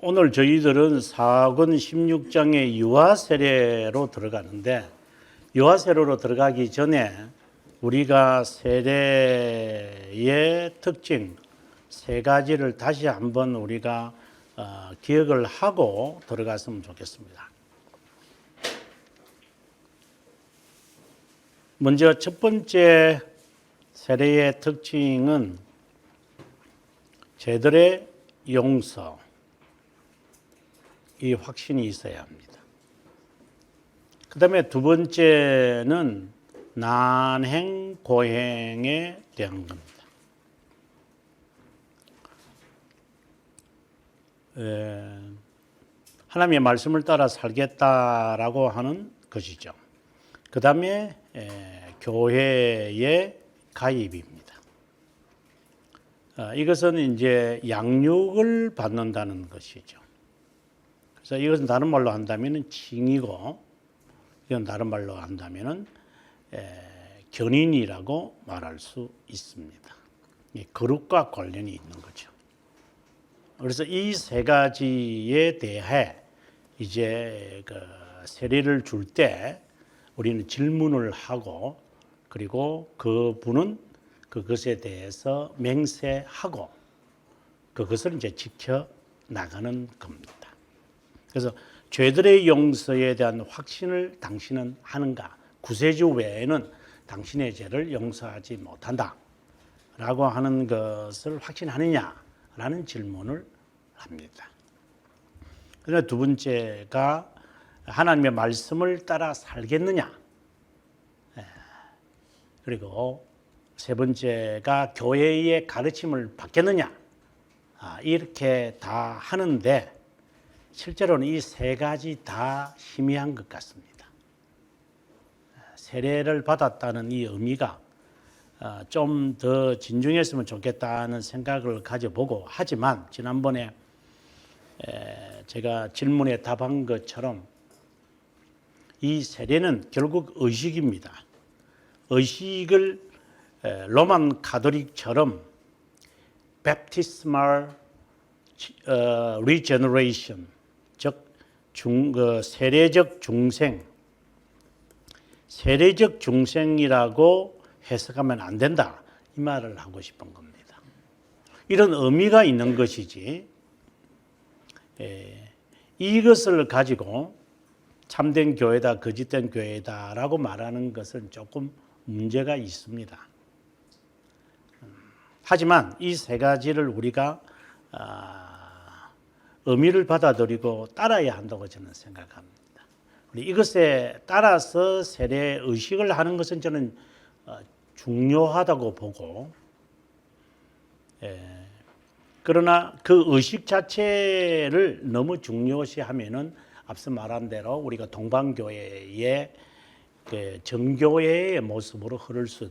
오늘 저희들은 사권 16장의 유아 세례로 들어가는데, 유아 세례로 들어가기 전에 우리가 세례의 특징 세 가지를 다시 한번 우리가 기억을 하고 들어갔으면 좋겠습니다. 먼저 첫 번째 세례의 특징은 죄들의 용서, 이 확신이 있어야 합니다. 그 다음에 두 번째는 난행, 고행에 대한 겁니다. 하나님의 말씀을 따라 살겠다라고 하는 것이죠. 그 다음에 교회의 가입입니다. 이것은 이제 양육을 받는다는 것이죠. 그래서 이것은 다른 말로 한다면 칭이고, 이건 다른 말로 한다면 견인이라고 말할 수 있습니다. 거룩과 관련이 있는 거죠. 그래서 이 세 가지에 대해 이제 세례를 줄 때 우리는 질문을 하고, 그리고 그분은 그것에 대해서 맹세하고 그것을 이제 지켜 나가는 겁니다. 그래서 죄들의 용서에 대한 확신을 당신은 하는가? 구세주 외에는 당신의 죄를 용서하지 못한다 라고 하는 것을 확신하느냐라는 질문을 합니다. 그다음에 두 번째가 하나님의 말씀을 따라 살겠느냐? 그리고 세 번째가 교회의 가르침을 받겠느냐? 이렇게 다 하는데 실제로는 이 세 가지 다 희미한 것 같습니다. 세례를 받았다는 이 의미가 좀 더 진중했으면 좋겠다는 생각을 가져보고, 하지만 지난번에 제가 질문에 답한 것처럼 이 세례는 결국 의식입니다. 의식을 로만 가톨릭처럼 baptismal regeneration, 즉 세례적 중생, 세례적 중생이라고 해석하면 안 된다, 이 말을 하고 싶은 겁니다. 이런 의미가 있는 것이지 이것을 가지고 참된 교회다, 거짓된 교회다라고 말하는 것은 조금 문제가 있습니다. 하지만 이 세 가지를 우리가 의미를 받아들이고 따라야 한다고 저는 생각합니다. 우리 이것에 따라서 세례 의식을 하는 것은 저는 중요하다고 보고, 그러나 그 의식 자체를 너무 중요시하면은 앞서 말한 대로 우리가 동방교회의 정교회의 모습으로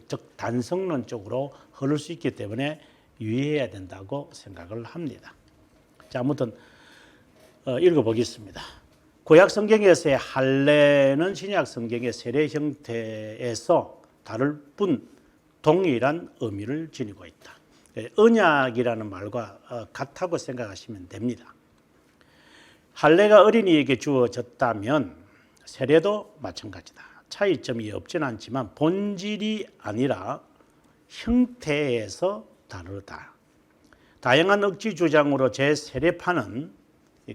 즉 단성론적으로 흐를 수 있기 때문에 유의해야 된다고 생각을 합니다. 자, 아무튼 읽어보겠습니다. 구약 성경에서의 할례는 신약 성경의 세례 형태에서 다를 뿐 동일한 의미를 지니고 있다. 언약이라는 말과 같다고 생각하시면 됩니다. 할례가 어린이에게 주어졌다면 세례도 마찬가지다. 차이점이 없진 않지만 본질이 아니라 형태에서 다르다. 다양한 억지 주장으로 재세례파는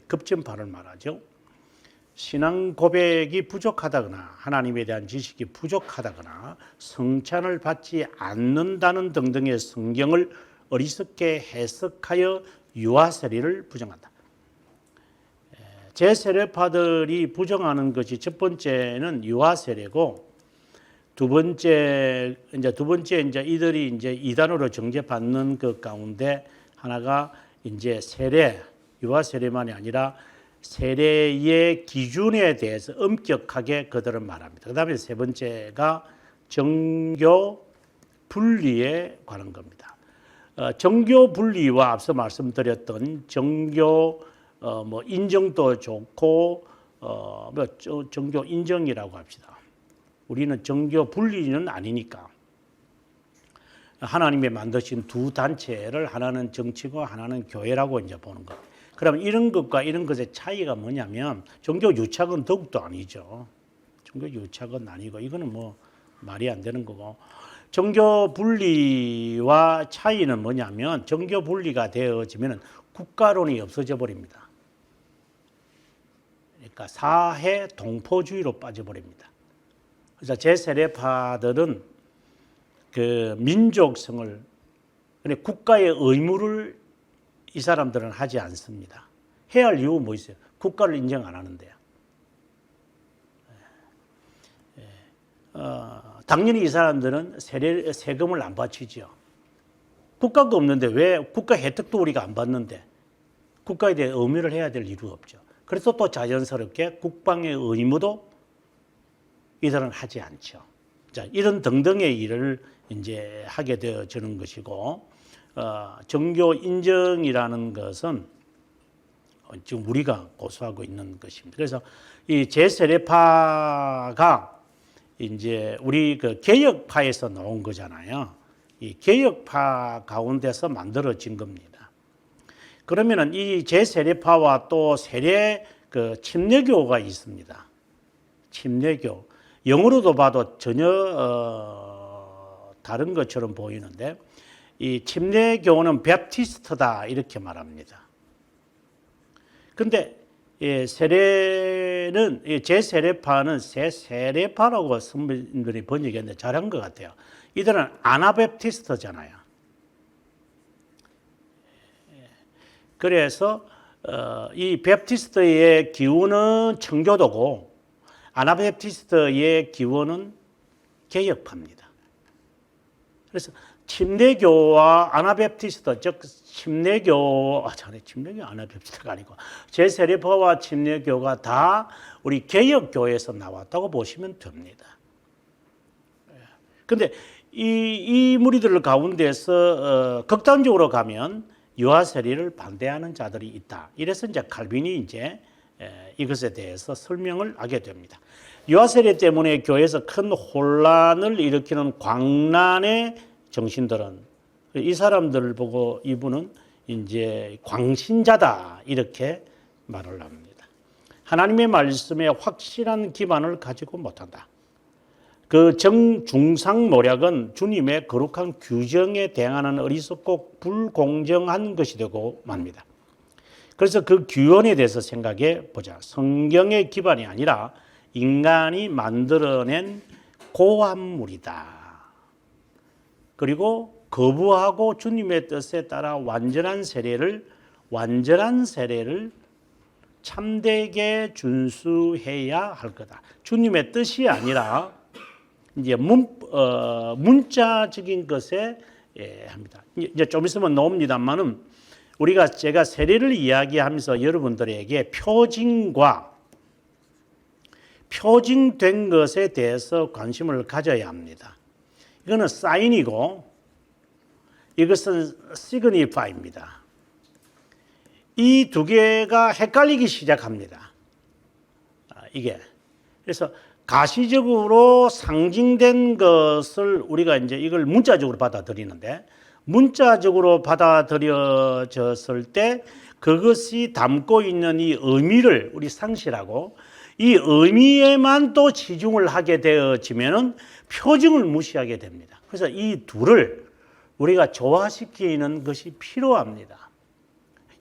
급진파를 말하죠. 신앙 고백이 부족하다거나 하나님에 대한 지식이 부족하다거나 성찬을 받지 않는다는 등등의 성경을 어리석게 해석하여 유아 세례를 부정한다. 재세례파들이 부정하는 것이 첫 번째는 유아 세례고, 두 번째 이들이 이제 이단으로 정죄받는 그 가운데 하나가 이제 유아 세례만이 아니라 세례의 기준에 대해서 엄격하게 그들은 말합니다. 그다음에 세 번째가 정교 분리에 관한 겁니다. 정교 분리와 앞서 말씀드렸던 정교 인정도 좋고 정교 인정이라고 합시다. 우리는 정교 분리는 아니니까 하나님이 만드신 두 단체를 하나는 정치고 하나는 교회라고 이제 보는 것. 그럼 이런 것과 이런 것의 차이가 뭐냐면 종교 유착은 더욱도 아니죠. 종교 유착은 아니고 이거는 뭐 말이 안 되는 거고, 종교 분리와 차이는 뭐냐면 종교 분리가 되어지면 국가론이 없어져 버립니다. 그러니까 사회 동포주의로 빠져버립니다. 그래서 제 세례파들은 그 민족성을, 국가의 의무를 이 사람들은 하지 않습니다. 해야 할 이유가 뭐 있어요? 국가를 인정 안 하는데요. 당연히 이 사람들은 세금을 안 바치죠. 국가가 없는데 왜 국가 혜택도 우리가 안 받는데 국가에 대해 의무를 해야 될 이유가 없죠. 그래서 또 자연스럽게 국방의 의무도 이들은 하지 않죠. 자, 이런 등등의 일을 이제 하게 되어지는 것이고, 종교 인정이라는 것은 지금 우리가 고수하고 있는 것입니다. 그래서 이 제세례파가 이제 우리 그 개혁파에서 나온 거잖아요. 이 개혁파 가운데서 만들어진 겁니다. 그러면은 이 제세례파와 또 세례 그 침례교가 있습니다. 침례교. 영어로도 봐도 전혀 다른 것처럼 보이는데 이 침례교는 베프티스트다 이렇게 말합니다. 근데 세례는 제 세례파는 새 세례파라고 선배님들이 번역했는데 잘한 것 같아요. 이들은 아나베프티스트잖아요. 그래서 이 베프티스트의 기원은 청교도고 아나베프티스트의 기원은 개혁파입니다. 그래서 침례교와 아나베프티스트, 즉 침례교, 침례교 아나베프티스트가 아니고 제세례파와 침례교가 다 우리 개혁교에서 나왔다고 보시면 됩니다. 그런데 이 무리들 가운데서 극단적으로 가면 유아세례를 반대하는 자들이 있다. 이래서 이제 칼빈이 이제 이것에 대해서 설명을 하게 됩니다. 유아세례 때문에 교회에서 큰 혼란을 일으키는 광란의 정신들은 이 사람들을 보고 이분은 이제 광신자다 이렇게 말을 합니다. 하나님의 말씀에 확실한 기반을 가지고 못한다. 그 정중상모략은 주님의 거룩한 규정에 대항하는 어리석고 불공정한 것이 되고 맙니다. 그래서 그 규언에 대해서 생각해 보자. 성경의 기반이 아니라 인간이 만들어낸 고함물이다. 그리고 거부하고 주님의 뜻에 따라 완전한 세례를 참되게 준수해야 할 거다. 주님의 뜻이 아니라 이제 문자적인 것에 합니다. 이제 좀 있으면 나옵니다만은 제가 세례를 이야기하면서 여러분들에게 표징된 것에 대해서 관심을 가져야 합니다. 이거는 사인이고 이것은 시그니파입니다. 이 두 개가 헷갈리기 시작합니다. 이게 그래서 가시적으로 상징된 것을 우리가 이제 이걸 문자적으로 받아들이는데 문자적으로 받아들여졌을 때 그것이 담고 있는 이 의미를 우리 상실하고 이 의미에만 또 치중을 하게 되어지면은 표징을 무시하게 됩니다. 그래서 이 둘을 우리가 조화시키는 것이 필요합니다.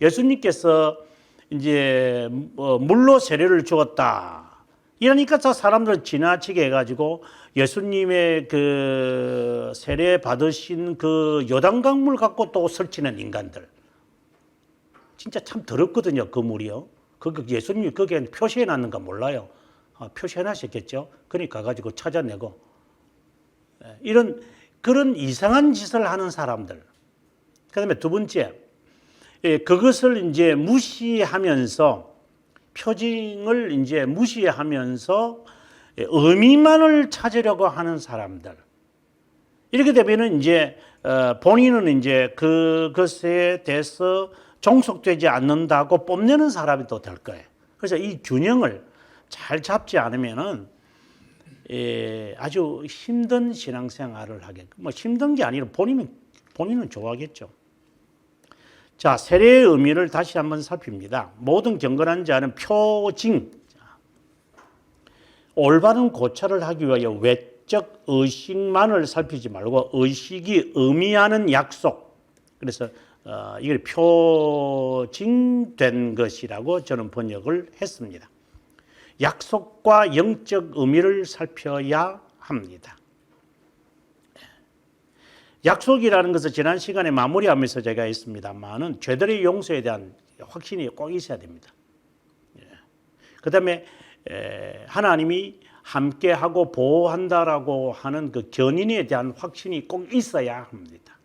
예수님께서 이제 물로 세례를 주었다. 이러니까 사람들은 지나치게 해가지고 예수님의 그 세례 받으신 그 요단강물 갖고 또 설치는 인간들. 진짜 참 더럽거든요, 그 물이요. 예수님이 거기에 표시해 놨는가 몰라요. 표시해 놨었겠죠. 그러니까 가지고 찾아내고. 그런 이상한 짓을 하는 사람들. 그 다음에 두 번째, 그것을 이제 무시하면서 표징을 이제 무시하면서 의미만을 찾으려고 하는 사람들. 이렇게 되면은 이제 본인은 이제 그것에 대해서 종속되지 않는다고 뽐내는 사람이 또 될 거예요. 그래서 이 균형을 잘 잡지 않으면은 아주 힘든 신앙생활을 하게. 뭐 힘든 게 아니라 본인은 좋아하겠죠. 자, 세례의 의미를 다시 한번 살핍니다. 모든 경건한 자는 표징, 올바른 고찰을 하기 위하여 외적 의식만을 살피지 말고 의식이 의미하는 약속. 그래서 이걸 표징된 것이라고 저는 번역을 했습니다. 약속과 영적 의미를 살펴야 합니다. 약속이라는 것은 지난 시간에 마무리하면서 제가 했습니다만은 죄들의 용서에 대한 확신이 꼭 있어야 됩니다. 그 다음에 하나님이 함께하고 보호한다라고 하는 그 견인에 대한 확신이 꼭 있어야 합니다.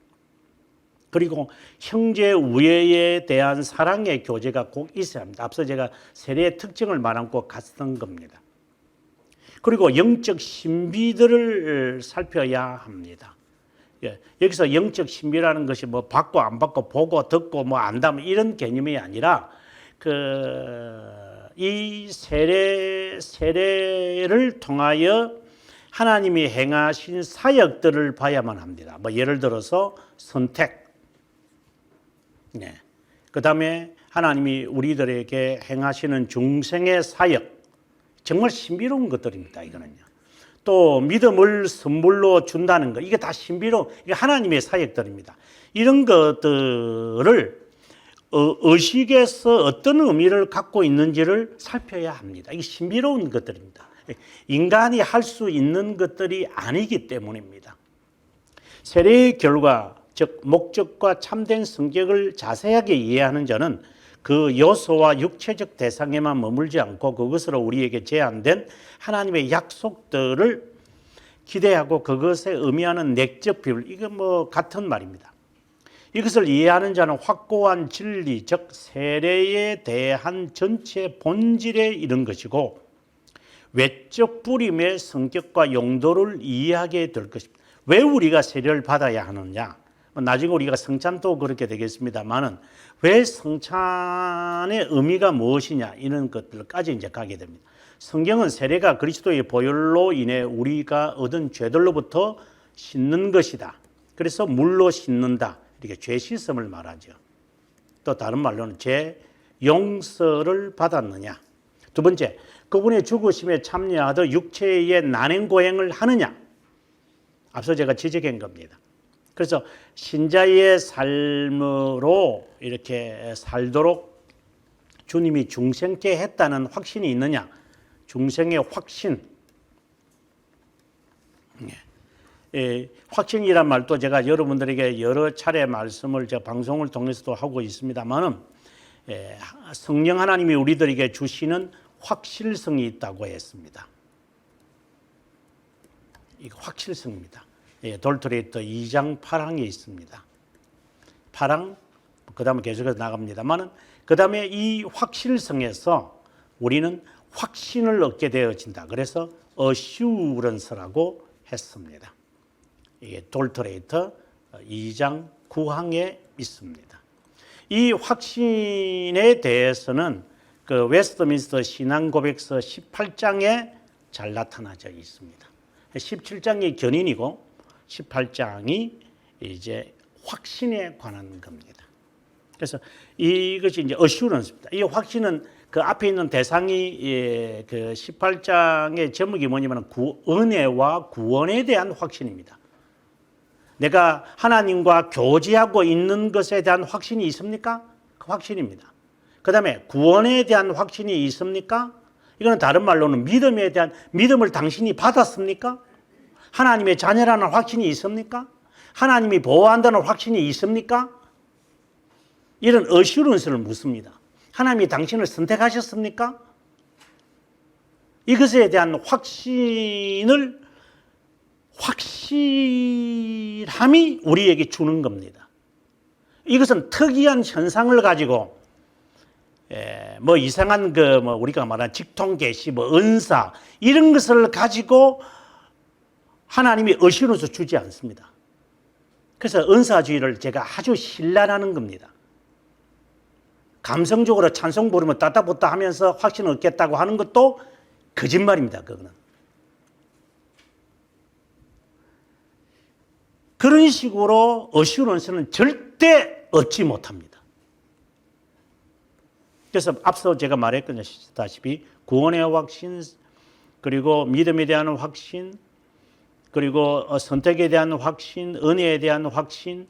그리고 형제 우애에 대한 사랑의 교제가 꼭 있어야 합니다. 앞서 제가 세례의 특징을 말하고 갔던 겁니다. 그리고 영적 신비들을 살펴야 합니다. 여기서 영적 신비라는 것이 뭐 받고 안 받고 보고 듣고 뭐 안다 이런 개념이 아니라 이 세례를 통하여 하나님이 행하신 사역들을 봐야만 합니다. 뭐 예를 들어서 선택, 그 다음에 하나님이 우리들에게 행하시는 중생의 사역, 정말 신비로운 것들입니다. 이거는요. 또 믿음을 선물로 준다는 것, 이게 다 신비로운, 이게 하나님의 사역들입니다. 이런 것들을 의식에서 어떤 의미를 갖고 있는지를 살펴야 합니다. 이게 신비로운 것들입니다. 인간이 할 수 있는 것들이 아니기 때문입니다. 세례의 결과, 즉 목적과 참된 성격을 자세하게 이해하는 자는 그 요소와 육체적 대상에만 머물지 않고 그것으로 우리에게 제한된 하나님의 약속들을 기대하고 그것에 의미하는 내적 비율, 이건 뭐 같은 말입니다. 이것을 이해하는 자는 확고한 진리, 즉 세례에 대한 전체 본질에 이른 것이고 외적 뿌림의 성격과 용도를 이해하게 될 것입니다. 왜 우리가 세례를 받아야 하느냐? 나중에 우리가 성찬도 그렇게 되겠습니다만은 왜 성찬의 의미가 무엇이냐 이런 것들까지 이제 가게 됩니다. 성경은 세례가 그리스도의 보혈로 인해 우리가 얻은 죄들로부터 씻는 것이다. 그래서 물로 씻는다. 이렇게 죄 씻음을 말하죠. 또 다른 말로는 죄 용서를 받았느냐. 두 번째, 그분의 죽으심에 참여하듯 육체의 난행고행을 하느냐. 앞서 제가 지적한 겁니다. 그래서 신자의 삶으로 이렇게 살도록 주님이 중생케 했다는 확신이 있느냐? 중생의 확신. 확신이란 말도 제가 여러분들에게 여러 차례 말씀을 제가 방송을 통해서도 하고 있습니다만은 성령 하나님이 우리들에게 주시는 확실성이 있다고 했습니다. 이거 확실성입니다. 돌토레이터 2장 8항에 있습니다. 8항, 그 다음에 계속해서 나갑니다만은, 그 다음에 이 확실성에서 우리는 확신을 얻게 되어진다. 그래서 어슈런스라고 했습니다. 이게 돌토레이터 2장 9항에 있습니다. 이 확신에 대해서는 그 웨스트민스터 신앙고백서 18장에 잘 나타나져 있습니다. 17장이 견인이고 18장이 이제 확신에 관한 겁니다. 그래서 이것이 이제 어슈런스입니다. 이 확신은 그 앞에 있는 대상이 그 18장의 제목이 뭐냐면 은혜와 구원에 대한 확신입니다. 내가 하나님과 교제하고 있는 것에 대한 확신이 있습니까? 그 확신입니다. 그 다음에 구원에 대한 확신이 있습니까? 이거는 다른 말로는 믿음에 대한, 믿음을 당신이 받았습니까? 하나님의 자녀라는 확신이 있습니까? 하나님이 보호한다는 확신이 있습니까? 이런 어슈런스를 묻습니다. 하나님이 당신을 선택하셨습니까? 이것에 대한 확실함이 우리에게 주는 겁니다. 이것은 특이한 현상을 가지고 뭐 이상한 뭐 우리가 말하는 직통계시, 뭐 은사 이런 것을 가지고 하나님이 어시로서 주지 않습니다. 그래서 은사주의를 제가 아주 신랄하는 겁니다. 감성적으로 찬송 부르면 따따붙다 하면서 확신을 얻겠다고 하는 것도 거짓말입니다. 그거는. 그런 식으로 어시런스는 절대 얻지 못합니다. 그래서 앞서 제가 말했다시피 구원의 확신, 그리고 믿음에 대한 확신, 그리고 선택에 대한 확신, 은혜에 대한 확신,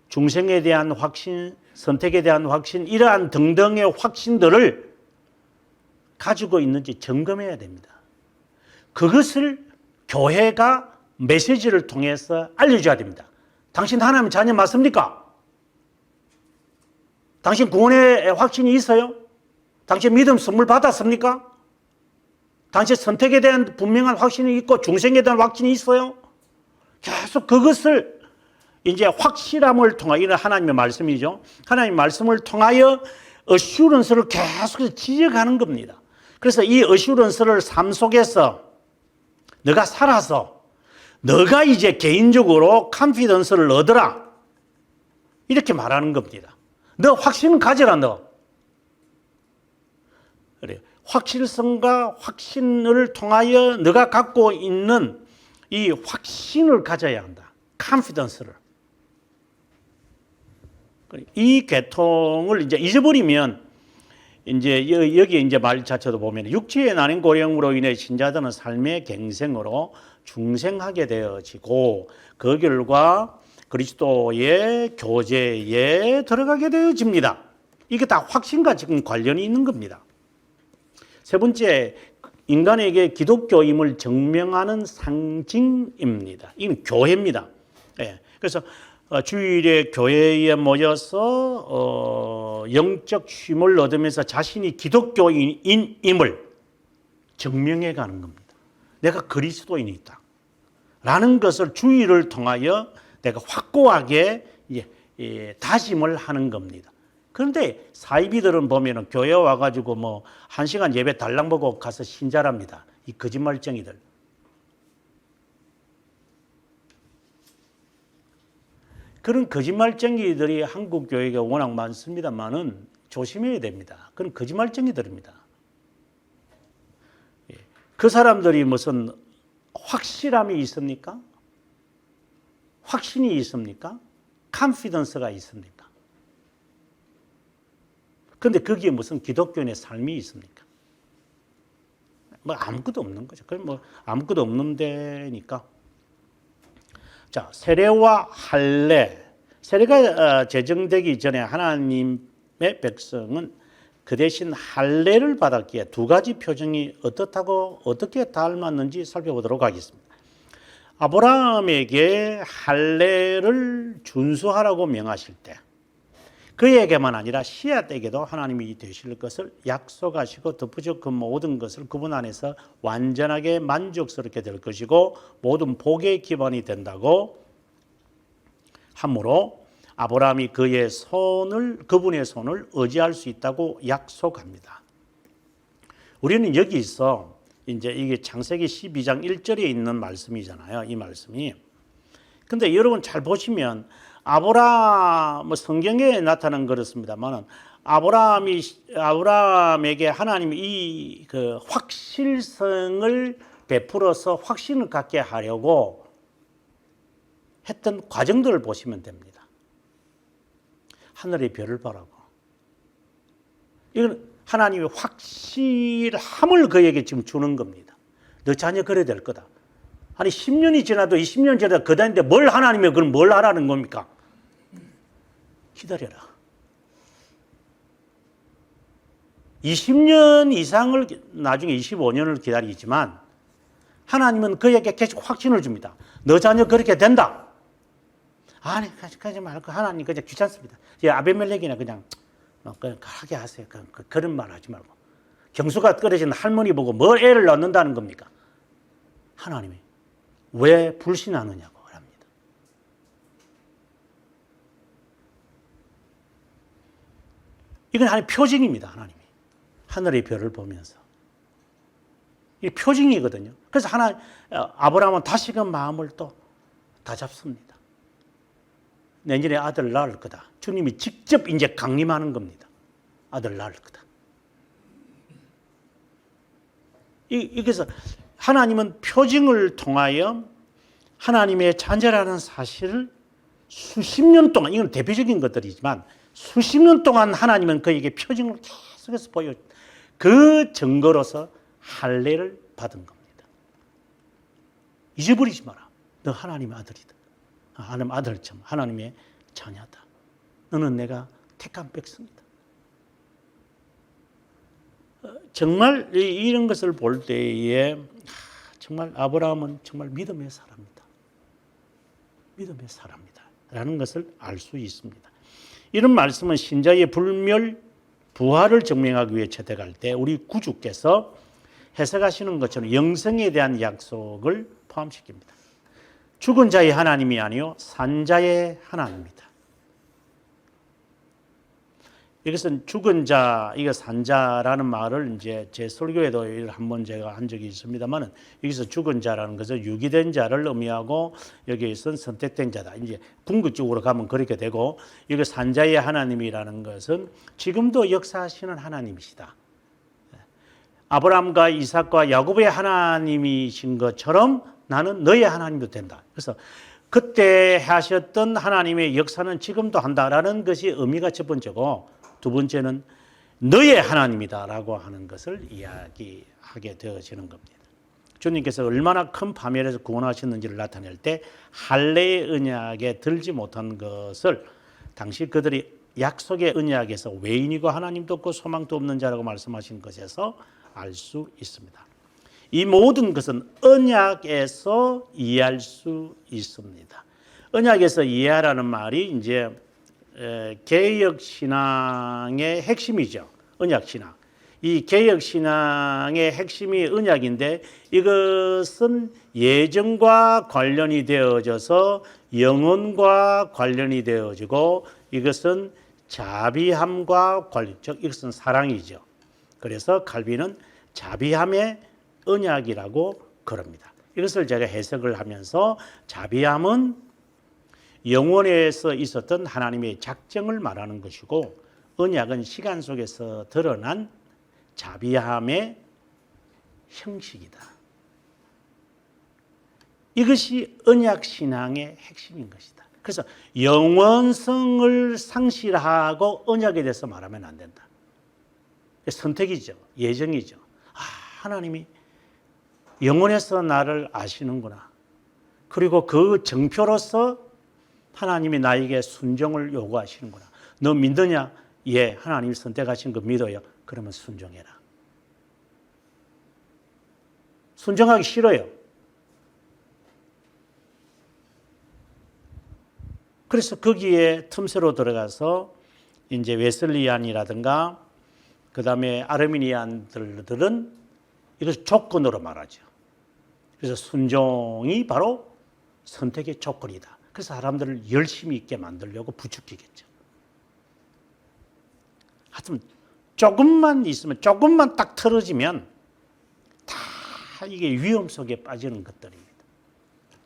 중생에 대한 확신, 선택에 대한 확신, 이러한 등등의 확신들을 가지고 있는지 점검해야 됩니다. 그것을 교회가 메시지를 통해서 알려줘야 됩니다. 당신 하나님 자녀 맞습니까? 당신 구원의 확신이 있어요? 당신 믿음 선물 받았습니까? 당신 선택에 대한 분명한 확신이 있고 중생에 대한 확신이 있어요? 계속 그것을 이제 확실함을 통하여, 이런 하나님의 말씀이죠. 하나님의 말씀을 통하여 어슈런스를 계속해서 지적하는 겁니다. 그래서 이 어슈런스를 삶 속에서 너가 살아서 너가 이제 개인적으로 컨피던스를 얻어라, 이렇게 말하는 겁니다. 너 확신을 가져라. 너 그래요. 확실성과 확신을 통하여 너가 갖고 있는 이 확신을 가져야 한다. 컨피던스를. 이 계통을 이제 잊어버리면, 이제 여기 이제 말 자체도 보면 육체의 난임 고령으로 인해 신자들은 삶의 갱생으로 중생하게 되어지고 그 결과 그리스도의 교제에 들어가게 되어집니다. 이게 다 확신과 지금 관련이 있는 겁니다. 세 번째, 인간에게 기독교임을 증명하는 상징입니다. 이건 교회입니다. 예. 그래서 주일에 교회에 모여서 영적 쉼을 얻으면서 자신이 기독교인임을 증명해 가는 겁니다. 내가 그리스도인이다 라는 것을 주일을 통하여 내가 확고하게 다짐을 하는 겁니다. 그런데 사이비들은 보면은 교회 와가지고 뭐 1시간 예배 달랑 보고 가서 신자랍니다. 이 거짓말쟁이들. 그런 거짓말쟁이들이 한국 교회가 워낙 많습니다만은 조심해야 됩니다. 그런 거짓말쟁이들입니다. 그 사람들이 무슨 확실함이 있습니까? 확신이 있습니까? 컨피던스가 있습니까? 그런데 거기에 무슨 기독교인의 삶이 있습니까? 뭐 아무것도 없는 거죠. 그럼 뭐 아무것도 없는 데니까. 자, 세례와 할례. 세례가 제정되기 전에 하나님의 백성은 그 대신 할례를 받았기에 두 가지 표정이 어떻다고 어떻게 닮았는지 살펴보도록 하겠습니다. 아브라함에게 할례를 준수하라고 명하실 때 그에게만 아니라 씨앗에게도 하나님이 되실 것을 약속하시고 덧붙여 그 모든 것을 그분 안에서 완전하게 만족스럽게 될 것이고 모든 복의 기반이 된다고 하므로 아브라함이 그분의 손을 의지할 수 있다고 약속합니다. 우리는 여기서 이제 이게 창세기 12장 1절에 있는 말씀이잖아요. 이 말씀이. 근데 여러분 잘 보시면 성경에 나타난 그렇습니다만 아브라함에게 하나님이 이 그 확실성을 베풀어서 확신을 갖게 하려고 했던 과정들을 보시면 됩니다. 하늘의 별을 보라고. 이건 하나님의 확실함을 그에게 지금 주는 겁니다. 너 자녀 그래야 될 거다. 아니 10년이 지나도 20년 지나도 그다는데 뭘 하나님이 그럼 뭘 하라는 겁니까? 기다려라. 20년 이상을 나중에 25년을 기다리지만 하나님은 그에게 계속 확신을 줍니다. 너 자녀 그렇게 된다. 아니 가지 말고 하나님 그냥 귀찮습니다. 아베멜렉이나 그냥 하게 하세요. 그런 말 하지 말고. 경수가 떨어진 할머니 보고 뭘 애를 낳는다는 겁니까? 하나님이 왜 불신하느냐고 합니다. 이건 하나님의 표징입니다. 하나님이 하늘의 별을 보면서 이 표징이거든요. 그래서 아브라함은 다시금 마음을 또 다잡습니다. 내년에 아들 낳을 거다. 주님이 직접 이제 강림하는 겁니다. 아들 낳을 거다. 그래서 하나님은 표징을 통하여 하나님의 자녀라는 사실을 수십 년 동안, 이건 대표적인 것들이지만 수십 년 동안 하나님은 그에게 표징을 계속해서 보여 그 증거로서 할례를 받은 겁니다. 잊어버리지 마라. 너 하나님의 아들이다. 하나님 아들처럼 하나님의 자녀다. 너는 내가 택한 백성이다. 정말 이런 것을 볼 때에 정말 아브라함은 정말 믿음의 사람이다. 믿음의 사람이다. 라는 것을 알 수 있습니다. 이런 말씀은 신자의 불멸, 부활을 증명하기 위해 채택할 때 우리 구주께서 해석하시는 것처럼 영생에 대한 약속을 포함시킵니다. 죽은 자의 하나님이 아니요 산자의 하나님입니다. 이것은 죽은 자, 이거 산자라는 말을 이제 제 설교에도 한번 제가 한 적이 있습니다만은 여기서 죽은 자라는 것은 유기된 자를 의미하고 여기에서는 선택된 자다. 이제 궁극적으로 가면 그렇게 되고 이거 산자의 하나님이라는 것은 지금도 역사하시는 하나님이시다. 아브라함과 이삭과 야곱의 하나님이신 것처럼 나는 너의 하나님도 된다. 그래서 그때 하셨던 하나님의 역사는 지금도 한다라는 것이 의미가 첫 번째고 두 번째는 너의 하나님이다라고 하는 것을 이야기하게 되어지는 겁니다. 주님께서 얼마나 큰 파멸에서 구원하셨는지를 나타낼 때 할례의 언약에 들지 못한 것을 당시 그들이 약속의 언약에서 외인이고 하나님도 없고 소망도 없는 자라고 말씀하신 것에서 알 수 있습니다. 이 모든 것은 언약에서 이해할 수 있습니다. 언약에서 이해하라는 말이 이제 개혁 신앙의 핵심이죠. 언약 신앙. 이 개혁 신앙의 핵심이 언약인데 이것은 예정과 관련이 되어져서 영혼과 관련이 되어지고 이것은 자비함과 관련, 즉 이것은 사랑이죠. 그래서 칼빈은 자비함의 언약이라고 그럽니다. 이것을 제가 해석을 하면서 자비함은 영원에서 있었던 하나님의 작정을 말하는 것이고 언약은 시간 속에서 드러난 자비함의 형식이다. 이것이 언약 신앙의 핵심인 것이다. 그래서 영원성을 상실하고 언약에 대해서 말하면 안 된다. 선택이죠. 예정이죠. 하나님이 영원에서 나를 아시는구나. 그리고 그 정표로서 하나님이 나에게 순종을 요구하시는구나. 너 믿느냐? 예, 하나님이 선택하신 거 믿어요. 그러면 순종해라. 순종하기 싫어요. 그래서 거기에 틈새로 들어가서 이제 웨슬리안이라든가 그 다음에 아르미니안들은 이것을 조건으로 말하죠. 그래서 순종이 바로 선택의 조건이다. 그래서 사람들을 열심히 있게 만들려고 부추기겠죠. 하여튼 조금만 있으면 조금만 딱 틀어지면 다 이게 위험 속에 빠지는 것들입니다.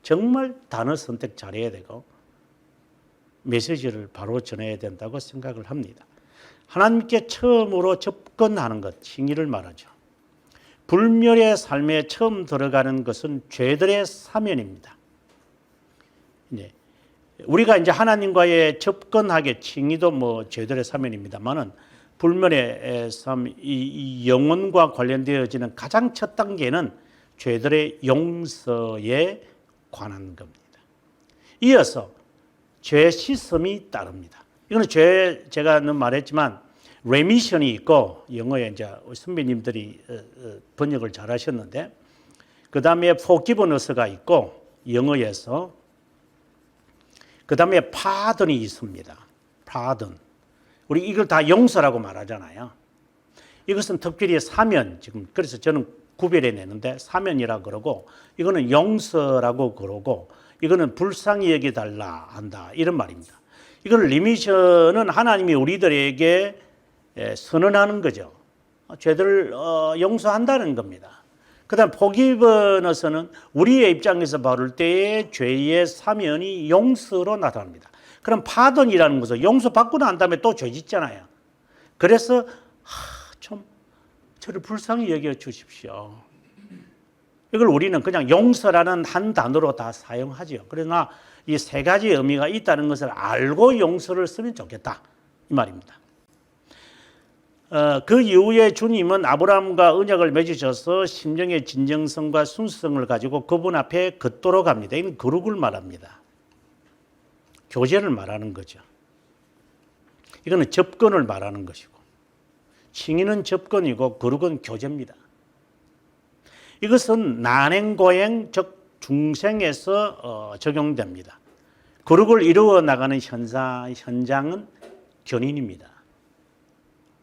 정말 단어 선택 잘해야 되고 메시지를 바로 전해야 된다고 생각을 합니다. 하나님께 처음으로 접근하는 것, 칭의를 말하죠. 불멸의 삶에 처음 들어가는 것은 죄들의 사면입니다. 우리가 이제 하나님과의 접근하게 칭의도 뭐 죄들의 사면입니다만은 불멸의 삶, 이 영혼과 관련되어지는 가장 첫 단계는 죄들의 용서에 관한 겁니다. 이어서 죄 씻음이 따릅니다. 이거는 제가 말했지만 레미션이 있고 영어에 이제 선배님들이 번역을 잘 하셨는데 그 다음에 forgiveness가 있고 영어에서 그 다음에 pardon이 있습니다. pardon. 우리 이걸 다 용서라고 말하잖아요. 이것은 특별히 사면, 지금 그래서 저는 구별해 내는데 사면이라고 그러고 이거는 용서라고 그러고 이거는 불쌍히 여기달라 한다 이런 말입니다. 이걸 리미션은 하나님이 우리들에게 선언하는 거죠. 죄들을 용서한다는 겁니다. 그 다음 포기버너스는 우리의 입장에서 바를 때의 죄의 사면이 용서로 나타납니다. 그럼 파던이라는 것은 용서받고 난 다음에 또 죄 짓잖아요. 그래서 좀 저를 불쌍히 여겨 주십시오. 이걸 우리는 그냥 용서라는 한 단어로 다 사용하죠. 그러나 이 세 가지 의미가 있다는 것을 알고 용서를 쓰면 좋겠다. 이 말입니다. 그 이후에 주님은 아브라함과 언약을 맺으셔서 심령의 진정성과 순수성을 가지고 그분 앞에 걷도록 합니다. 이는 거룩을 말합니다. 교제를 말하는 거죠. 이거는 접근을 말하는 것이고, 칭의는 접근이고 거룩은 교제입니다. 이것은 난행고행 즉 중생에서 적용됩니다. 거룩을 이루어 나가는 현장은 견인입니다.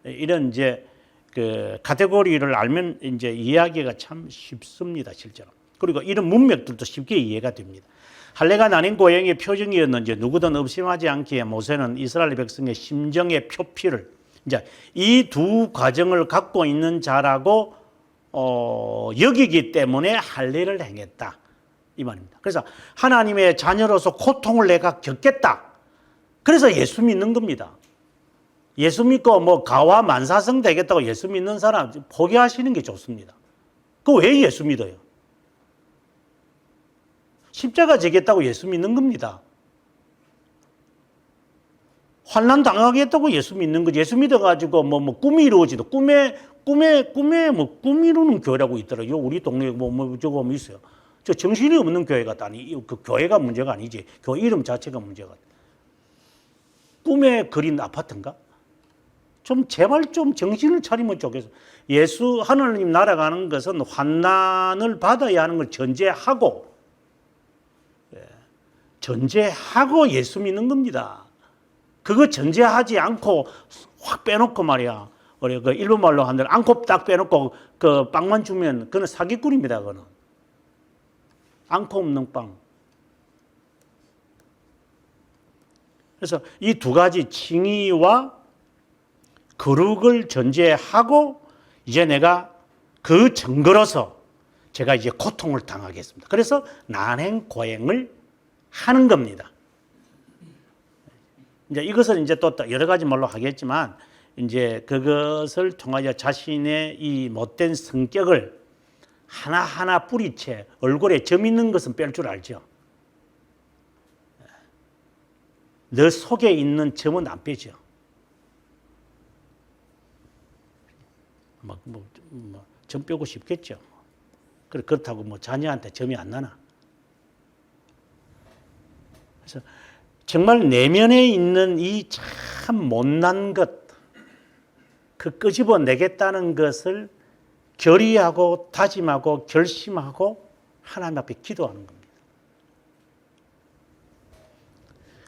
이런 이제 그 카테고리를 알면 이제 이해하기가 참 쉽습니다, 실제로. 그리고 이런 문맥들도 쉽게 이해가 됩니다. 할례가 난행고행의 표징이었는지 누구든 의심하지 않기에 모세는 이스라엘 백성의 심정의 표피를 이제 이 두 과정을 갖고 있는 자라고 여기기 때문에 할례를 행했다 이 말입니다. 그래서 하나님의 자녀로서 고통을 내가 겪겠다. 그래서 예수 믿는 겁니다. 예수 믿고 뭐 가와 만사성 되겠다고 예수 믿는 사람 포기하시는 게 좋습니다. 그 왜 예수 믿어요? 십자가 지겠다고 예수 믿는 겁니다. 환난 당하겠다고 예수 믿는 거지. 예수 믿어가지고 뭐 꿈이 이루어지도 꿈에 뭐 꿈 이루는 교회라고 있더라고요. 우리 동네에 저거 뭐 있어요. 저 정신이 없는 교회 같다니. 그 교회가 문제가 아니지. 교회 이름 자체가 문제가. 꿈에 그린 아파트인가? 좀 제발 좀 정신을 차리면 좋겠어. 예수 하나님 나라 가는 것은 환난을 받아야 하는 걸 전제하고 예수 믿는 겁니다. 그거 전제하지 않고 확 빼놓고 말이야. 우리 그 일본 말로 한들 안고 딱 빼놓고 그 빵만 주면 그건 사기꾼입니다. 그거는 안고 없는 빵. 그래서 이 두 가지 칭의와 거룩을 전제하고 이제 내가 그 증거로서 제가 이제 고통을 당하겠습니다. 그래서 난행고행을 하는 겁니다. 이제 이것을 이제 또 여러 가지 말로 하겠지만 이제 그것을 통하여 자신의 이 못된 성격을 하나하나 뿌리채 얼굴에 점 있는 것은 뺄 줄 알죠. 너 속에 있는 점은 안 빼죠. 점 빼고 싶겠죠. 그렇다고 뭐 자녀한테 점이 안 나나. 그래서 정말 내면에 있는 이 참 못난 것, 그 끄집어내겠다는 것을 결의하고 다짐하고 결심하고 하나님 앞에 기도하는 겁니다.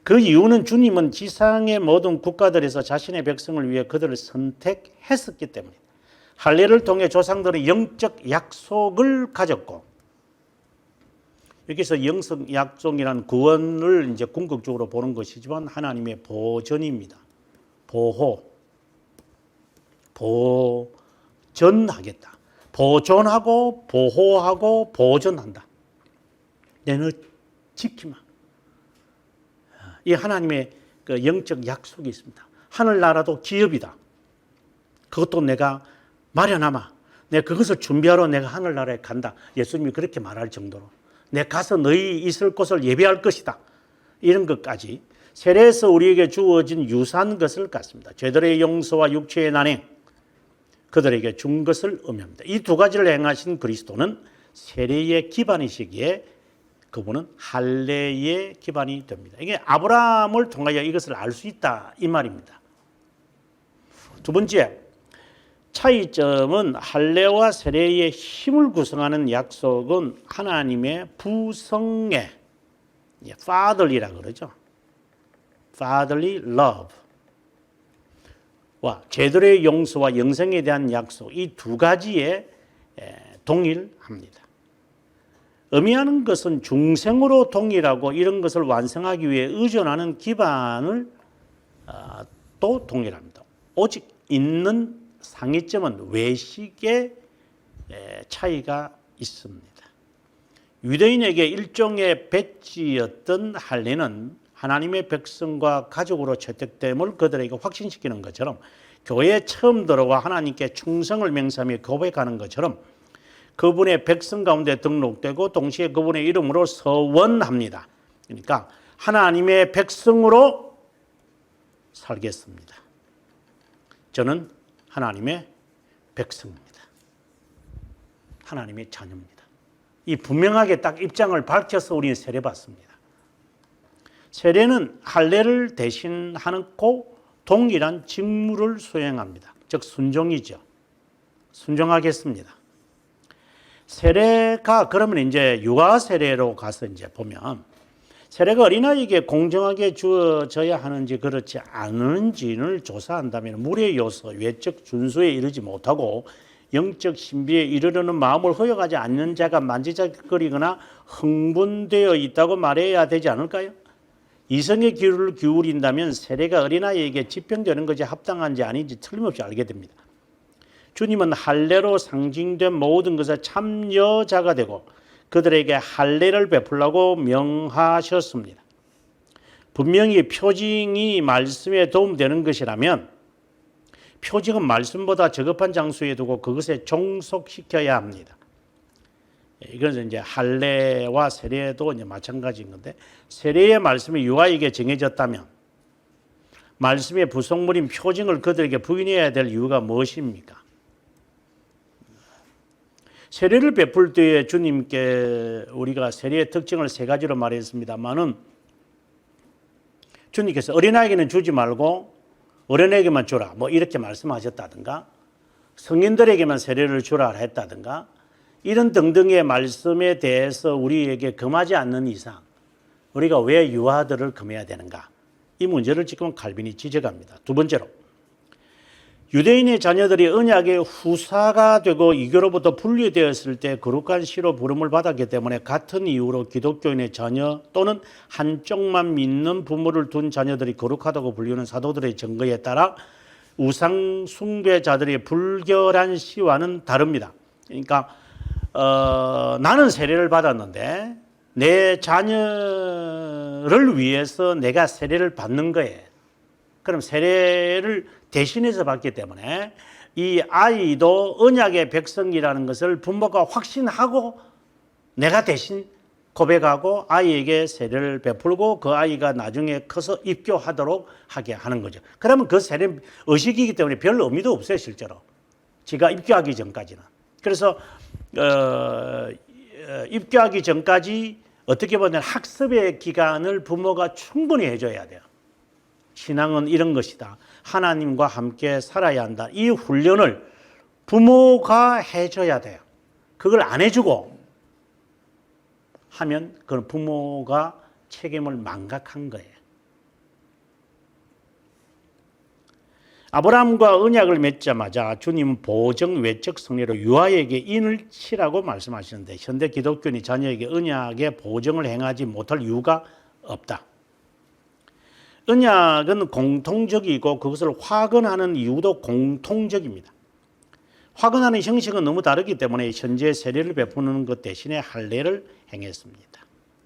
그 이유는 주님은 지상의 모든 국가들에서 자신의 백성을 위해 그들을 선택했었기 때문입니다. 할례를 통해 조상들의 영적 약속을 가졌고, 여기서 영적 약속이라는 구원을 이제 궁극적으로 보는 것이지만 하나님의 보전입니다. 보전하겠다. 보존하고 보호하고 보전한다. 내가 지키마. 이 하나님의 그 영적 약속이 있습니다. 하늘나라도 기업이다. 그것도 내가 마련하마. 내가 그것을 준비하러 내가 하늘나라에 간다. 예수님이 그렇게 말할 정도로. 내가 가서 너희 있을 곳을 예배할 것이다. 이런 것까지 세례에서 우리에게 주어진 유사한 것을 갖습니다. 죄들의 용서와 육체의 난행, 그들에게 준 것을 의미합니다. 이 두 가지를 행하신 그리스도는 세례의 기반이시기에 그분은 할례의 기반이 됩니다. 이게 아브라함을 통하여 이것을 알 수 있다 이 말입니다. 두 번째, 차이점은 할례와 세례의 힘을 구성하는 약속은 하나님의 부성애, fatherly라고 그러죠. fatherly love 와 죄들의 용서와 영생에 대한 약속, 이 두 가지에 동일합니다. 의미하는 것은 중생으로 동일하고 이런 것을 완성하기 위해 의존하는 기반을 또 동일합니다. 오직 있는 상이점은 외식의 차이가 있습니다. 유대인에게 일종의 배지였던 할례는 하나님의 백성과 가족으로 채택됨을 그들에게 확신시키는 것처럼, 교회에 처음 들어와 하나님께 충성을 맹세하며 고백하는 것처럼 그분의 백성 가운데 등록되고 동시에 그분의 이름으로 서원합니다. 그러니까 하나님의 백성으로 살겠습니다. 저는 하나님의 백성입니다. 하나님의 자녀입니다. 이 분명하게 딱 입장을 밝혀서 우리는 세례받습니다. 세례는 할례를 대신하는 동일한 직무를 수행합니다. 즉 순종이죠. 순종하겠습니다. 세례가 그러면 이제 유아 세례로 가서 이제 보면 세례가 어린아이에게 공정하게 주어져야 하는지 그렇지 않은지를 조사한다면 물의 요소, 외적 준수에 이르지 못하고 영적 신비에 이르려는 마음을 허용하지 않는 자가 만지작거리거나 흥분되어 있다고 말해야 되지 않을까요? 이성의 귀를 기울인다면 세례가 어린아이에게 집행되는 것이 합당한지 아닌지 틀림없이 알게 됩니다. 주님은 할례로 상징된 모든 것에 참여자가 되고 그들에게 할례를 베풀라고 명하셨습니다. 분명히 표징이 말씀에 도움되는 것이라면 표징은 말씀보다 저급한 장소에 두고 그것에 종속시켜야 합니다. 이건 이제 할례와 세례도 이제 마찬가지인 건데 세례의 말씀이 유아에게 정해졌다면 말씀의 부속물인 표징을 그들에게 부인해야 될 이유가 무엇입니까? 세례를 베풀 때에 주님께 우리가 세례의 특징을 세 가지로 말했습니다만은 주님께서 어린아이에게는 주지 말고 어린아이에게만 주라 뭐 이렇게 말씀하셨다든가 성인들에게만 세례를 주라 했다든가 이런 등등의 말씀에 대해서 우리에게 금하지 않는 이상 우리가 왜 유아들을 금해야 되는가? 이 문제를 지금 칼빈이 지적합니다. 두 번째로 유대인의 자녀들이 언약의 후사가 되고 이교로부터 분리되었을 때 거룩한 씨로 부름을 받았기 때문에 같은 이유로 기독교인의 자녀 또는 한쪽만 믿는 부모를 둔 자녀들이 거룩하다고 불리는 사도들의 증거에 따라 우상 숭배자들의 불결한 씨와는 다릅니다. 그러니까 나는 세례를 받았는데 내 자녀를 위해서 내가 세례를 받는 거예요. 그럼 세례를 대신해서 받기 때문에 이 아이도 언약의 백성이라는 것을 부모가 확신하고 내가 대신 고백하고 아이에게 세례를 베풀고 그 아이가 나중에 커서 입교하도록 하게 하는 거죠. 그러면 그 세례 의식이기 때문에 별 의미도 없어요, 실제로. 지가 입교하기 전까지는. 그래서 입교하기 전까지 어떻게 보면 학습의 기간을 부모가 충분히 해줘야 돼요. 신앙은 이런 것이다. 하나님과 함께 살아야 한다. 이 훈련을 부모가 해줘야 돼요. 그걸 안 해주고 하면 그건 부모가 책임을 망각한 거예요. 아브라함과 언약을 맺자마자 주님은 보정 외적 성례로 유아에게 인을 치라고 말씀하시는데 현대 기독교인이 자녀에게 언약의 보정을 행하지 못할 이유가 없다. 언약은 공통적이고 그것을 확언하는 이유도 공통적입니다. 확언하는 형식은 너무 다르기 때문에 현재 세례를 베푸는 것 대신에 할례를 행했습니다.